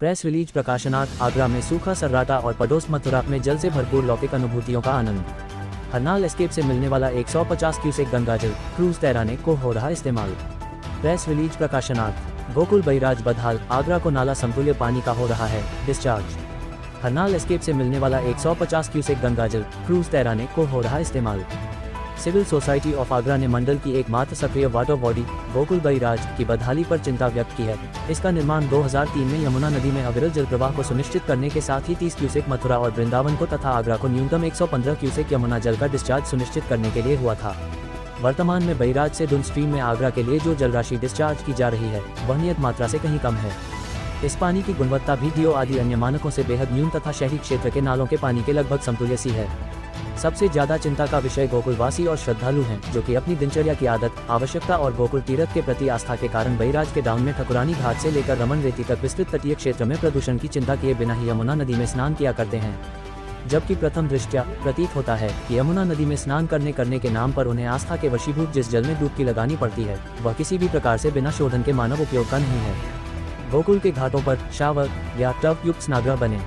Press release प्रकाशनार्थ Agra में सूखा सर्राटा और पड़ोस मथुरा में जल से भरपूर लौकिक अनुभूतियों का आनंद। हरनाल एस्केप से मिलने वाला 150 क्यूसेक गंगाजल क्रूज तैराने को हो रहा इस्तेमाल। प्रेस रिलीज प्रकाशनार्थ गोकुल बैराज बदहाल आगरा को नाला समतुल्य पानी का हो रहा है डिस्चार्ज। हरनाल एस्केप से मिलने वाला 150 क्यूसेक गंगाजल क्रूज तैराने को हो रहा इस्तेमाल। सिविल सोसाइटी ऑफ आगरा ने मंडल की एकमात्र सक्रिय वाटर बॉडी गोकुल बैराज की बदहाली पर चिंता व्यक्त की है। इसका निर्माण 2003 में यमुना नदी में अविरल जल प्रवाह को सुनिश्चित करने के साथ ही 30 क्यूसेक मथुरा और वृंदावन को तथा आगरा को न्यूनतम 115 क्यूसेक यमुना जल का डिस्चार्ज सुनिश्चित करने के लिए हुआ था। वर्तमान में बैराज से दुन स्ट्रीम में आगरा के लिए जो जल राशि डिस्चार्ज की जा रही है वह नियत मात्रा से कहीं कम है। इस पानी की गुणवत्ता भी डीओ आदि अन्य मानकों से बेहद न्यून तथा शहरी क्षेत्र के नालों के पानी के लगभग समतुल्य सी है। सबसे ज्यादा चिंता का विषय गोकुलवासी और श्रद्धालु हैं, जो कि अपनी दिनचर्या की आदत, आवश्यकता और गोकुल तीर्थ के प्रति आस्था के कारण बैराज के डाउन में ठकुरानी घाट से लेकर रमन रेती तक विस्तृत तटीय क्षेत्र में प्रदूषण की चिंता किए बिना ही यमुना नदी में स्नान किया करते हैं। जबकि प्रथम दृष्टया प्रतीत होता है कि यमुना नदी में स्नान करने के नाम पर उन्हें आस्था के वशीभूत जिस जल में डुबकी लगानी पड़ती है वह किसी भी प्रकार से बिना शोधन के मानव उपयोग का नहीं है। गोकुल के घाटों पर शावर या टब युक्त स्नानगृह बने।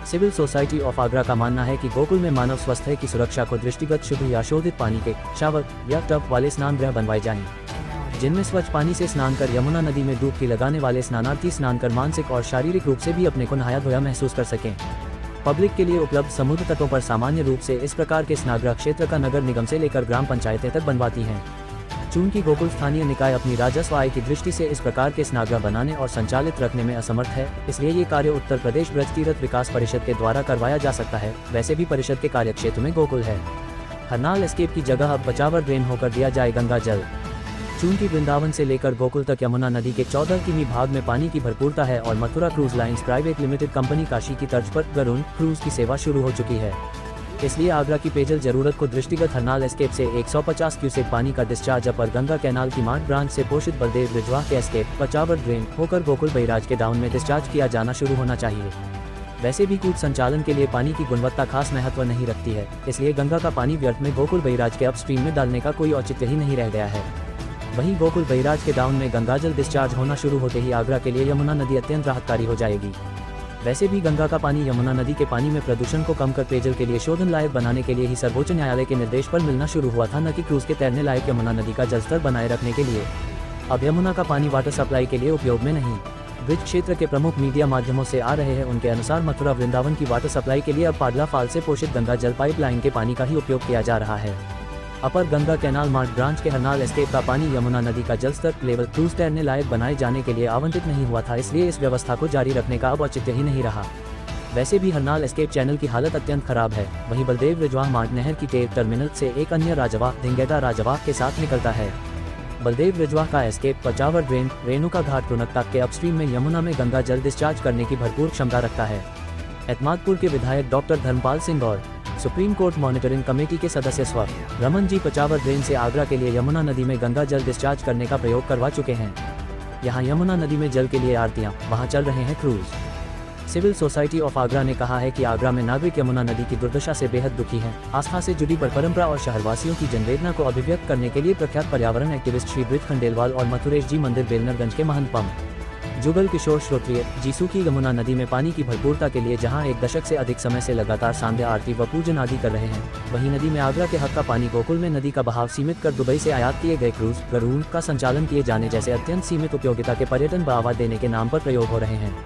सिविल सोसाइटी ऑफ आगरा का मानना है कि गोकुल में मानव स्वास्थ्य की सुरक्षा को दृष्टिगत शुद्ध या शोधित पानी के शावर या टब वाले स्नानगृह बनवाए जाएं, जिनमें स्वच्छ पानी से स्नान कर यमुना नदी में डुबकी लगाने वाले स्नानार्थी स्नान कर मानसिक और शारीरिक रूप से भी अपने को नहाया धोया महसूस कर सकें। पब्लिक के लिए उपलब्ध समुद्र तटों पर सामान्य रूप से इस प्रकार के स्नानगृह क्षेत्र का नगर निगम से लेकर ग्राम पंचायतें तक बनवाती हैं। चूंकि गोकुल स्थानीय निकाय अपनी राजस्व आय की दृष्टि से इस प्रकार के स्नानगृह बनाने और संचालित रखने में असमर्थ है, इसलिए ये कार्य उत्तर प्रदेश ब्रज तीर्थ विकास परिषद के द्वारा करवाया जा सकता है। वैसे भी परिषद के कार्यक्षेत्र में गोकुल है। हरनाल एस्केप की जगह अब बचावर ड्रेन होकर दिया जाए गंगा जल। चूंकि वृंदावन से लेकर गोकुल तक यमुना नदी के 14 किमी भाग में पानी की भरपूरता है और Mathura cruise lines private limited company Kashi की तर्ज पर गरुण क्रूज की सेवा शुरू हो चुकी है, इसलिए आगरा की पेयजल जरूरत को दृष्टिगत हरनाल एस्केप से 150 क्यूसेक पानी का डिस्चार्ज अपर गंगा कैनाल की मार्ट ब्रांच से पोषित बलदेव रिजवाह के एस्केप बचावर ड्रेन होकर गोकुल बैराज के डाउन में डिस्चार्ज किया जाना शुरू होना चाहिए। वैसे भी कूद संचालन के लिए पानी की गुणवत्ता खास महत्व नहीं रखती है, इसलिए गंगा का पानी व्यर्थ में गोकुल बैराज के अपस्ट्रीम में डालने का कोई औचित्य ही नहीं रह गया है। वहीं गोकुल बैराज के डाउन में गंगाजल डिस्चार्ज होना शुरू होते ही आगरा के लिए यमुना नदी अत्यंत राहतकारी हो जाएगी। वैसे भी गंगा का पानी यमुना नदी के पानी में प्रदूषण को कम कर पेयजल के लिए शोधन लायक बनाने के लिए ही सर्वोच्च न्यायालय के निर्देश पर मिलना शुरू हुआ था, न कि क्रूज के तैरने लायक यमुना नदी का जलस्तर बनाए रखने के लिए। अब यमुना का पानी वाटर सप्लाई के लिए उपयोग में नहीं। ब्रिज क्षेत्र के प्रमुख मीडिया माध्यमों से आ रहे हैं उनके अनुसार मथुरा वृंदावन की वाटर सप्लाई के लिए अब पाडला फाल से पोषित गंगा जल पाइपलाइन के पानी का ही उपयोग किया जा रहा है। अपर गंगा कैनाल मार्ट ब्रांच के हरनाल एस्केप का पानी यमुना नदी का जलस्तर लेवल क्रूज तैरने लायक बनाए जाने के लिए आवंटित नहीं हुआ था, इसलिए इस व्यवस्था को जारी रखने का अब औचित्य ही नहीं रहा। वैसे भी हरनाल एस्केप चैनल की हालत अत्यंत खराब है। वहीं बलदेव रिजवाह मार्ट नहर की टेप टर्मिनल से एक अन्य राजवाह धिंगैदा राजवाह के साथ निकलता है। बलदेव रिजवाह का एस्केप पचावर ड्रेन रेणुका घाट टुनकता के अपस्ट्रीम में यमुना में गंगा जल डिस्चार्ज करने की भरपूर क्षमता रखता है। एतमादपुर के विधायक डॉक्टर धर्मपाल सिंह और सुप्रीम कोर्ट मॉनिटरिंग कमेटी के सदस्य स्व रमन जी पचावर ड्रेन से आगरा के लिए यमुना नदी में गंगा जल डिस्चार्ज करने का प्रयोग करवा चुके हैं। यहाँ यमुना नदी में जल के लिए आरतियाँ, वहाँ चल रहे हैं cruise. Civil society of Agra ने कहा है कि आगरा में नागरिक यमुना नदी की दुर्दशा से बेहद दुखी हैं। आस्था से जुड़ी परंपरा और शहरवासियों की जनवेदना को अभिव्यक्त करने के लिए प्रख्यात पर्यावरण एक्टिविस्ट श्री ब्रिज खंडेलवाल और मथुरेश जी मंदिर बेलनरगंज के महंत पम जुगल किशोर श्रोत्रिय जीसू की यमुना नदी में पानी की भरपूरता के लिए जहां एक दशक से अधिक समय से लगातार सांध्या आरती व पूजन आदि कर रहे हैं, वहीं नदी में आगरा के हक का पानी गोकुल में नदी का बहाव सीमित कर दुबई से आयात किए गए क्रूज गरुड़ का संचालन किए जाने जैसे अत्यंत सीमित उपयोगिता के पर्यटन बढ़ावा देने के नाम पर प्रयोग हो रहे हैं।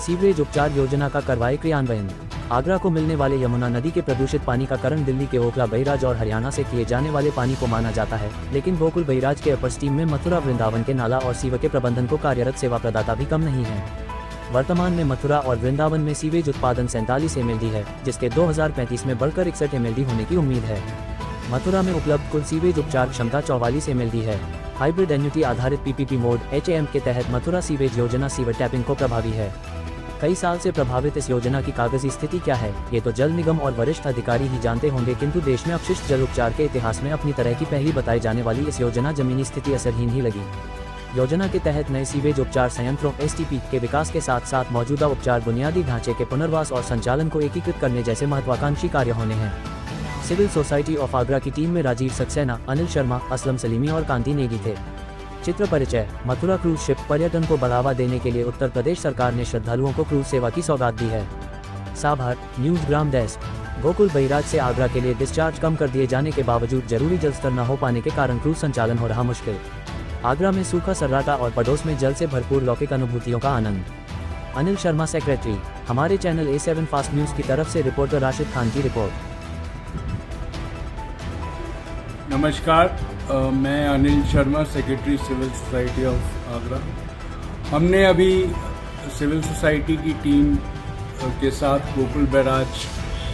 सीवरेज उपचार योजना का करवाए क्रियान्वयन। आगरा को मिलने वाले यमुना नदी के प्रदूषित पानी का कारण दिल्ली के ओखला बैराज और हरियाणा से किए जाने वाले पानी को माना जाता है, लेकिन गोकुल बैराज के अपर स्ट्रीम में मथुरा वृंदावन के नाला और सीवर के प्रबंधन को कार्यरत सेवा प्रदाता भी कम नहीं है। वर्तमान में मथुरा और वृंदावन में सीवेज उत्पादन 47 MLD है, जिसके 2035 में बढ़कर 61 MLD होने की उम्मीद है। मथुरा में उपलब्ध कुल सीवेज उपचार क्षमता 44 MLD है। हाइब्रिड एन्युटी आधारित PPP मोड HAM के तहत मथुरा सीवेज योजना सीवर टैपिंग को प्रभावी है। कई साल से प्रभावित इस योजना की कागजी स्थिति क्या है, ये तो जल निगम और वरिष्ठ अधिकारी ही जानते होंगे, किंतु देश में अपशिष्ट जल उपचार के इतिहास में अपनी तरह की पहली बताई जाने वाली इस योजना जमीनी स्थिति असरहीन ही लगी। योजना के तहत नए सीवेज उपचार संयंत्रों STP के विकास के साथ साथ मौजूदा उपचार बुनियादी ढांचे के पुनर्वास और संचालन को एकीकृत करने जैसे महत्वाकांक्षी कार्य होने हैं। सिविल सोसाइटी ऑफ आगरा की टीम में राजीव सक्सेना, अनिल शर्मा, असलम सलीमी और कांति नेगी थे। चित्र परिचय। मथुरा क्रूज शिप पर्यटन को बढ़ावा देने के लिए उत्तर प्रदेश सरकार ने श्रद्धालुओं को क्रूज सेवा की सौगात दी है। साभार न्यूज ग्राम डेस्क। गोकुल बैराज से आगरा के लिए डिस्चार्ज कम कर दिए जाने के बावजूद जरूरी जलस्तर न हो पाने के कारण क्रूज संचालन हो रहा मुश्किल। आगरा में सूखा सर्राटा और पड़ोस में जल से भरपूर लौकिक अनुभूतियों का आनंद। अनिल शर्मा सेक्रेटरी। हमारे चैनल A7 फास्ट न्यूज की तरफ से रिपोर्टर राशिद खान की रिपोर्ट। नमस्कार, मैं Anil Sharma, secretary civil society of Agra. हमने अभी सिविल सोसाइटी की टीम के साथ गोकुल बैराज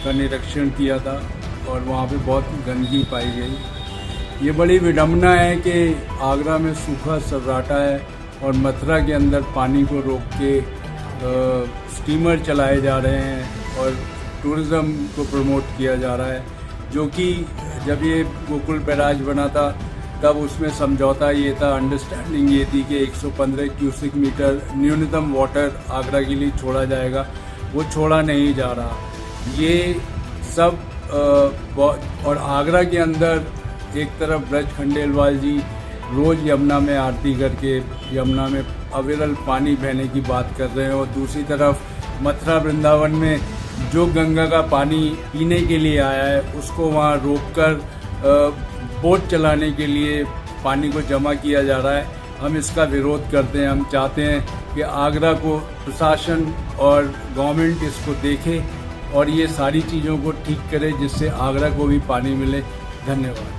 का निरीक्षण किया था और वहाँ पे बहुत गंदगी पाई गई। ये बड़ी विडम्बना है कि आगरा में सूखा सर्राटा है और मथुरा के अंदर पानी को रोक के स्टीमर चलाए जा रहे हैं और टूरिज़्म को प्रमोट किया जा रहा है, जो कि जब ये गोकुल बैराज बना था तब उसमें समझौता ये था, अंडरस्टैंडिंग ये थी कि 115 क्यूसिक मीटर न्यूनतम वाटर आगरा के लिए छोड़ा जाएगा। वो छोड़ा नहीं जा रहा। ये सब और आगरा के अंदर एक तरफ ब्रज खंडेलवाल जी रोज़ यमुना में आरती करके यमुना में अविरल पानी बहने की बात कर रहे हैं और दूसरी तरफ मथुरा वृंदावन में जो गंगा का पानी पीने के लिए आया है उसको वहाँ रोककर बोट चलाने के लिए पानी को जमा किया जा रहा है। हम इसका विरोध करते हैं। हम चाहते हैं कि आगरा को प्रशासन और गवर्नमेंट इसको देखे और ये सारी चीज़ों को ठीक करे जिससे आगरा को भी पानी मिले। धन्यवाद।